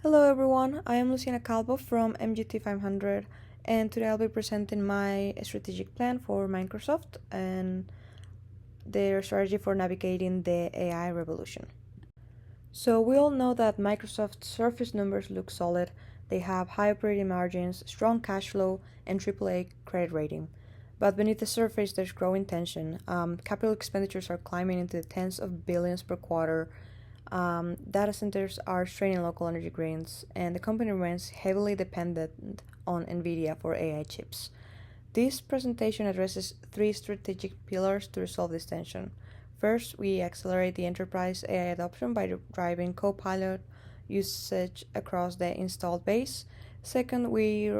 Hello everyone, I am Luciana Calvo from MGT 500 and today I'll be presenting my strategic plan for Microsoft and their strategy for navigating the AI revolution. So we all know that Microsoft's surface numbers look solid. They have high operating margins, strong cash flow, and AAA credit rating. But beneath the surface, there's growing tension. Capital expenditures are climbing into the tens of billions per quarter. Data centers are straining local energy grids, and the company remains heavily dependent on NVIDIA for AI chips. This presentation addresses three strategic pillars to resolve this tension. First, we accelerate the enterprise AI adoption by driving Copilot usage across the installed base. Second, we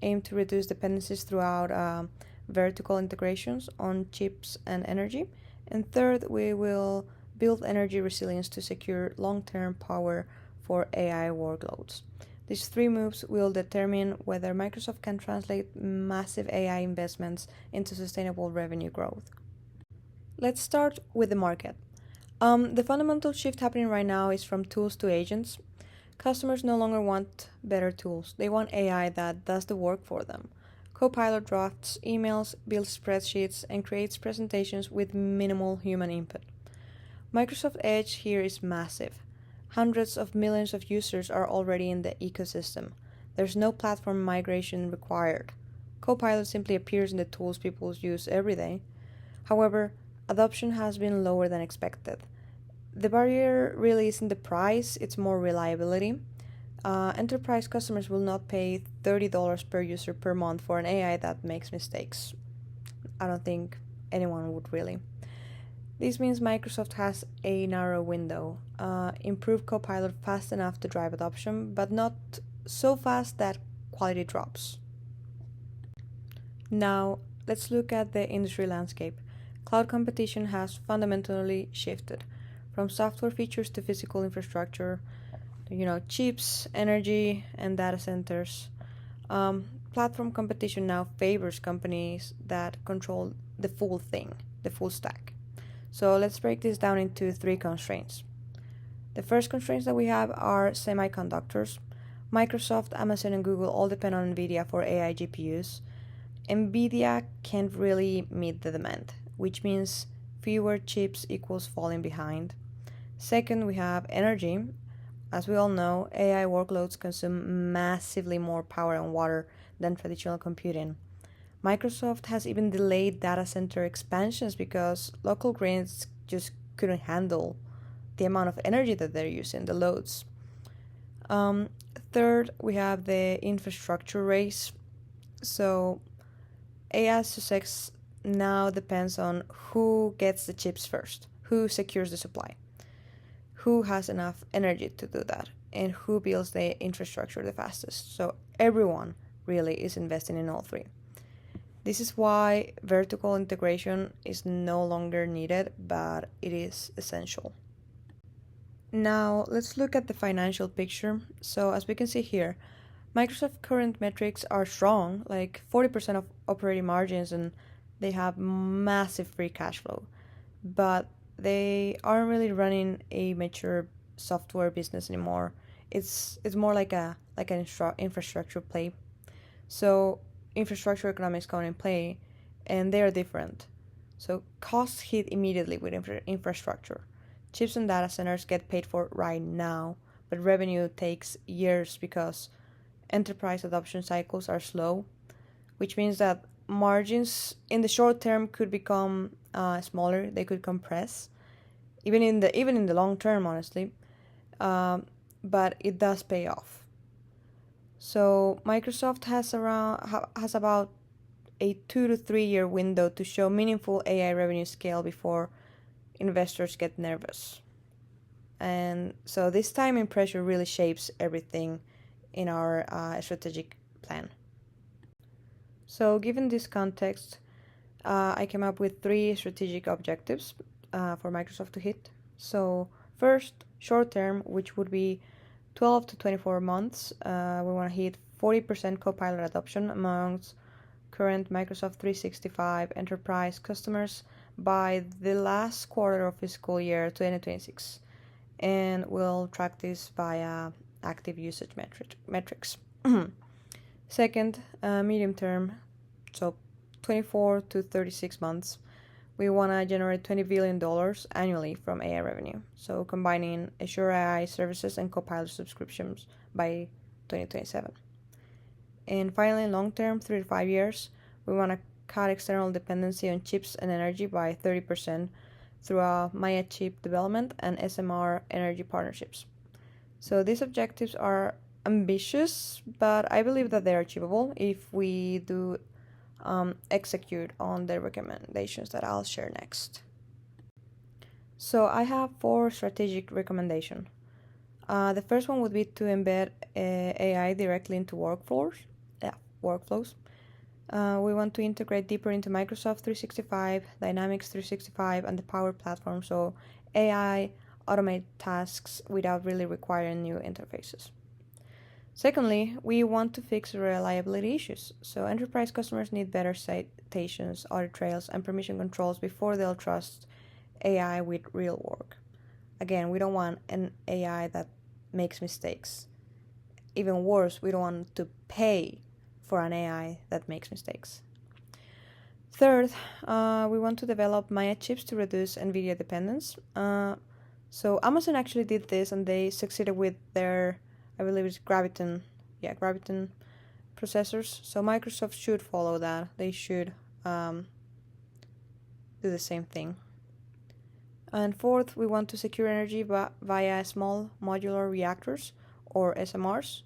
aim to reduce dependencies throughout vertical integrations on chips and energy. And third, we will build energy resilience to secure long-term power for AI workloads. These three moves will determine whether Microsoft can translate massive AI investments into sustainable revenue growth. Let's start with the market. The fundamental shift happening right now is from tools to agents. Customers no longer want better tools, they want AI that does the work for them. Copilot drafts emails, builds spreadsheets, and creates presentations with minimal human input. Microsoft Edge here is massive. Hundreds of millions of users are already in the ecosystem. There's no platform migration required. Copilot simply appears in the tools people use every day. However, adoption has been lower than expected. The barrier really isn't the price, it's more reliability. Enterprise customers will not pay $30 per user per month for an AI that makes mistakes. I don't think anyone would really. This means Microsoft has a narrow window. Improve Copilot fast enough to drive adoption, but not so fast that quality drops. Now, let's look at the industry landscape. Cloud competition has fundamentally shifted from software features to physical infrastructure, chips, energy, and data centers. Platform competition now favors companies that control the full thing, the full stack. So let's break this down into three constraints. The first constraints that we have are semiconductors. Microsoft, Amazon, and Google all depend on NVIDIA for AI GPUs. NVIDIA can't really meet the demand, which means fewer chips equals falling behind. Second, we have energy. As we all know, AI workloads consume massively more power and water than traditional computing. Microsoft has even delayed data center expansions because local grids just couldn't handle the amount of energy that they're using, the loads. Third, we have the infrastructure race. So AI success now depends on who gets the chips first, who secures the supply, who has enough energy to do that, and who builds the infrastructure the fastest. So everyone really is investing in all three. This is why vertical integration is no longer needed, but it is essential. Now, let's look at the financial picture. So, as we can see here, Microsoft's current metrics are strong, like 40% of operating margins, and they have massive free cash flow. But they aren't really running a mature software business anymore. It's more like an infrastructure play. So infrastructure economics come in play, and they are different. So costs hit immediately with infrastructure. Chips and data centers get paid for right now, but revenue takes years because enterprise adoption cycles are slow, which means that margins in the short term could become smaller. They could compress, even in the long term, honestly. But it does pay off. So Microsoft has about a 2 to 3 year window to show meaningful AI revenue scale before investors get nervous. And so this timing pressure really shapes everything in our strategic plan. So given this context, I came up with three strategic objectives for Microsoft to hit. So first, short term, which would be 12 to 24 months, we want to hit 40% Copilot adoption amongst current Microsoft 365 enterprise customers by the last quarter of fiscal year 2026. And we'll track this via active usage metrics. Second, medium term, so 24 to 36 months, we want to generate $20 billion annually from AI revenue. So combining Azure AI services and Copilot subscriptions by 2027. And finally, long term, 3 to 5 years, we want to cut external dependency on chips and energy by 30% through our Maya chip development and SMR energy partnerships. So these objectives are ambitious, but I believe that they are achievable if we do execute on the recommendations that I'll share next. So I have 4 strategic recommendations. The first one would be to embed AI directly into workflows. We want to integrate deeper into Microsoft 365, Dynamics 365, and the Power Platform, so AI automate tasks without really requiring new interfaces. Secondly, we want to fix reliability issues. So enterprise customers need better citations, audit trails, and permission controls before they'll trust AI with real work. Again, we don't want an AI that makes mistakes. Even worse, we don't want to pay for an AI that makes mistakes. Third, we want to develop Maya chips to reduce NVIDIA dependence. So Amazon actually did this, and they succeeded with their, I believe it's Graviton processors. So Microsoft should follow that. They should do the same thing. And fourth, we want to secure energy via small modular reactors, or SMRs.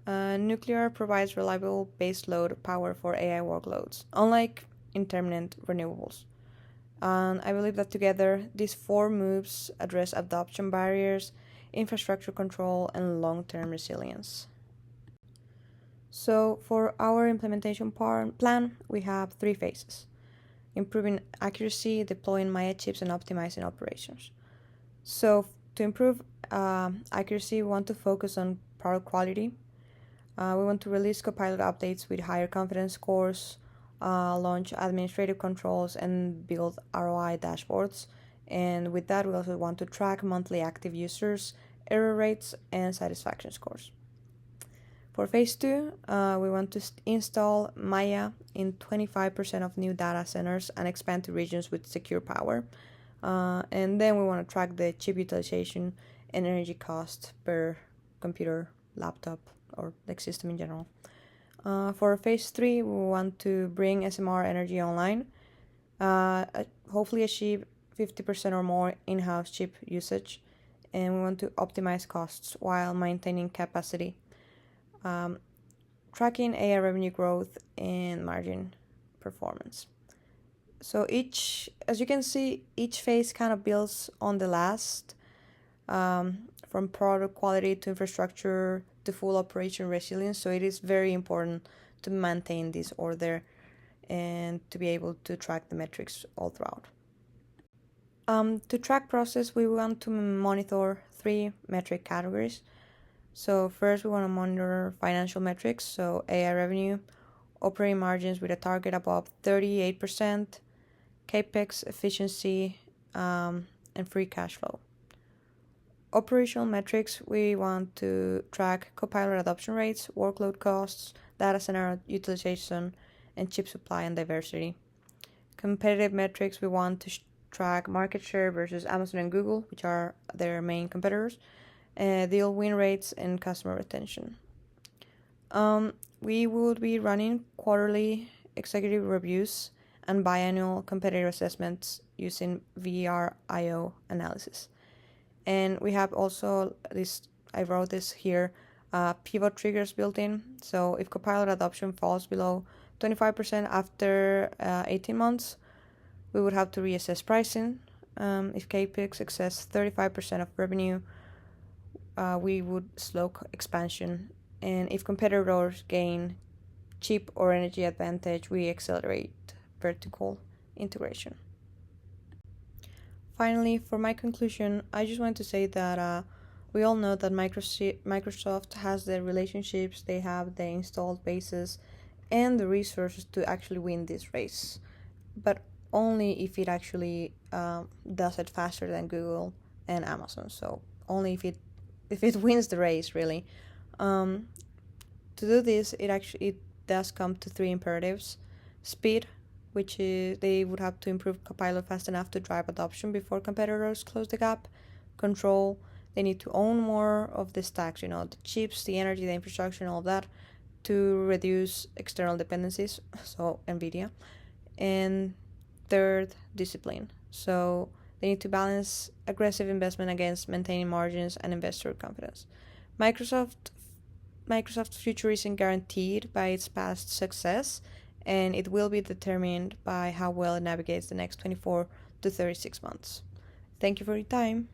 Nuclear provides reliable baseload power for AI workloads, unlike intermittent renewables. And I believe that together, these 4 moves address adoption barriers, infrastructure control, and long-term resilience. So for our implementation plan, we have 3 phases: improving accuracy, deploying Maya chips, and optimizing operations. So to improve accuracy, we want to focus on product quality. We want to release Copilot updates with higher confidence scores, launch administrative controls, and build ROI dashboards. And with that, we also want to track monthly active users, error rates, and satisfaction scores. For phase 2, we want to install Maya in 25% of new data centers and expand to regions with secure power. And then we want to track the chip utilization and energy cost per computer, laptop, or like system in general. For phase 3, we want to bring SMR energy online, hopefully achieve 50% or more in-house chip usage, and we want to optimize costs while maintaining capacity, tracking AI revenue growth and margin performance. So as you can see, each phase kind of builds on the last, from product quality to infrastructure to full operation resilience. So it is very important to maintain this order and to be able to track the metrics all throughout. To track process, we want to monitor 3 metric categories. So first, we want to monitor financial metrics, so AI revenue, operating margins with a target above 38%, CAPEX efficiency, and free cash flow. Operational metrics, we want to track Copilot adoption rates, workload costs, data center utilization, and chip supply and diversity. Competitive metrics, we want to track market share versus Amazon and Google, which are their main competitors, deal win rates, and customer retention. We will be running quarterly executive reviews and biannual competitive assessments using VRIO analysis. And we have also I wrote this here, pivot triggers built in. So if Copilot adoption falls below 25% after 18 months, we would have to reassess pricing. If CAPEX exceeds 35% of revenue, we would slow expansion. And if competitors gain chip or energy advantage, we accelerate vertical integration. Finally, for my conclusion, I just want to say that we all know that Microsoft has the relationships, they have the installed bases, and the resources to actually win this race. But only if it actually does it faster than Google and Amazon. So only if it if it wins the race, really. Um, to do this, it does come to three imperatives: speed, which is they would have to improve Copilot fast enough to drive adoption before competitors close the gap; control, they need to own more of the stacks, the chips, the energy, the infrastructure, and all of that, to reduce external dependencies, so NVIDIA; and third, discipline. So they need to balance aggressive investment against maintaining margins and investor confidence. Microsoft Microsoft's future isn't guaranteed by its past success, and it will be determined by how well it navigates the next 24 to 36 months. Thank you for your time.